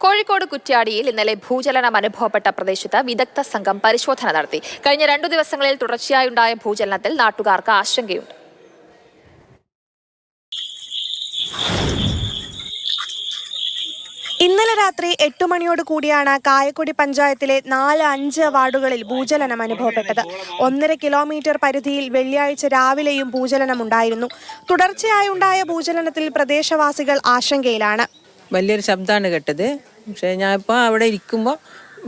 കോഴിക്കോട് കുറ്റ്യാടിയിൽ ഇന്നലെ ഭൂചലനം അനുഭവപ്പെട്ട പ്രദേശത്ത് വിദഗ്ധ സംഘം പരിശോധന നടത്തി. കഴിഞ്ഞ 2 ദിവസങ്ങളിൽ തുടർച്ചയായുണ്ടായ ഭൂചലനത്തിൽ നാട്ടുകാർക്ക് ആശങ്കയുണ്ട്. ഇന്നലെ രാത്രി 8 മണിയോട് കൂടിയാണ് കായക്കൊടി പഞ്ചായത്തിലെ 4-5 വാർഡുകളിൽ ഭൂചലനം അനുഭവപ്പെട്ടത്. 1.5 കിലോമീറ്റർ പരിധിയിൽ വെള്ളിയാഴ്ച രാവിലെയും ഭൂചലനമുണ്ടായിരുന്നു. തുടർച്ചയായുണ്ടായ ഭൂചലനത്തിൽ പ്രദേശവാസികൾ ആശങ്കയിലാണ്. വലിയൊരു ശബ്ദമാണ് കേട്ടത്. പക്ഷേ ഞാനിപ്പോൾ അവിടെ ഇരിക്കുമ്പോൾ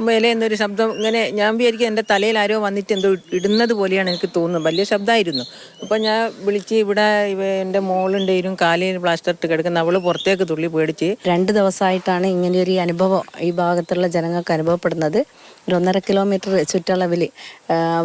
മേലെ എന്നൊരു ശബ്ദം ഇങ്ങനെ ഞാൻ വിചാരിക്കും എൻ്റെ തലയിൽ ആരോ വന്നിട്ട് എന്തോ ഇടുന്നത് പോലെയാണ് എനിക്ക് തോന്നുന്നത്. വലിയ ശബ്ദമായിരുന്നു. അപ്പോൾ ഞാൻ വിളിച്ച് ഇവിടെ എൻ്റെ മോളുണ്ടായിരുന്നു കാലിൽ പ്ലാസ്റ്റർ ഇട്ട് കിടക്കുന്ന, അവൾ പുറത്തേക്ക് തുള്ളി പേടിച്ച്. 2 ദിവസമായിട്ടാണ് ഇങ്ങനെയൊരു അനുഭവം ഈ ഭാഗത്തുള്ള ജനങ്ങൾക്ക് അനുഭവപ്പെടുന്നത്. ഒരു 1.5 കിലോമീറ്റർ ചുറ്റളവിൽ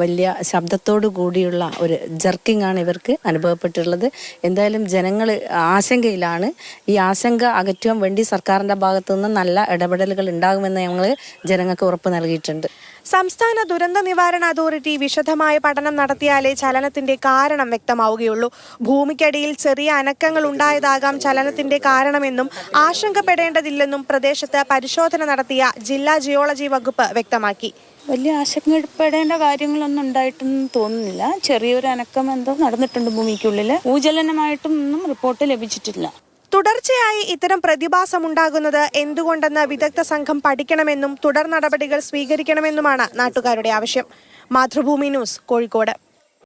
വലിയ ശബ്ദത്തോടു കൂടിയുള്ള ഒരു ജർക്കിംഗ് ആണ് ഇവർക്ക് അനുഭവപ്പെട്ടിട്ടുള്ളത്. എന്തായാലും ജനങ്ങൾ ആശങ്കയിലാണ്. ഈ ആശങ്ക അകറ്റുവാൻ വേണ്ടി സർക്കാരിൻ്റെ ഭാഗത്തു നിന്ന് നല്ല ഇടപെടലുകൾ ഉണ്ടാകുമെന്ന് ഞങ്ങൾ ജനങ്ങൾക്ക് ഉറപ്പ് നൽകിയിട്ടുണ്ട്. സംസ്ഥാന ദുരന്ത നിവാരണ അതോറിറ്റി വിശദമായ പഠനം നടത്തിയാലേ ചലനത്തിന്റെ കാരണം വ്യക്തമാവുകയുള്ളൂ. ഭൂമിക്കടിയിൽ ചെറിയ അനക്കങ്ങൾ ഉണ്ടായതാകാം ചലനത്തിന്റെ കാരണമെന്നും ആശങ്കപ്പെടേണ്ടതില്ലെന്നും പ്രദേശത്ത് പരിശോധന നടത്തിയ ജില്ലാ ജിയോളജി വകുപ്പ് വ്യക്തമാക്കി. വലിയ ആശങ്കപ്പെടേണ്ട കാര്യങ്ങളൊന്നും ഉണ്ടായിട്ടൊന്നും തോന്നുന്നില്ല. ചെറിയൊരു അനക്കം എന്തോ നടന്നിട്ടുണ്ട് ഭൂമിക്കുള്ളിൽ. ഭൂചലനമായിട്ടും ഒന്നും റിപ്പോർട്ട് ലഭിച്ചിട്ടില്ല. തുടർച്ചയായി ഇത്തരം പ്രതിഭാസമുണ്ടാകുന്നത് എന്തുകൊണ്ടെന്ന് വിദഗ്ധ സംഘം പഠിക്കണമെന്നും തുടർ നടപടികൾ സ്വീകരിക്കണമെന്നുമാണ് നാട്ടുകാരുടെ ആവശ്യം. മാതൃഭൂമി ന്യൂസ്, കോഴിക്കോട്.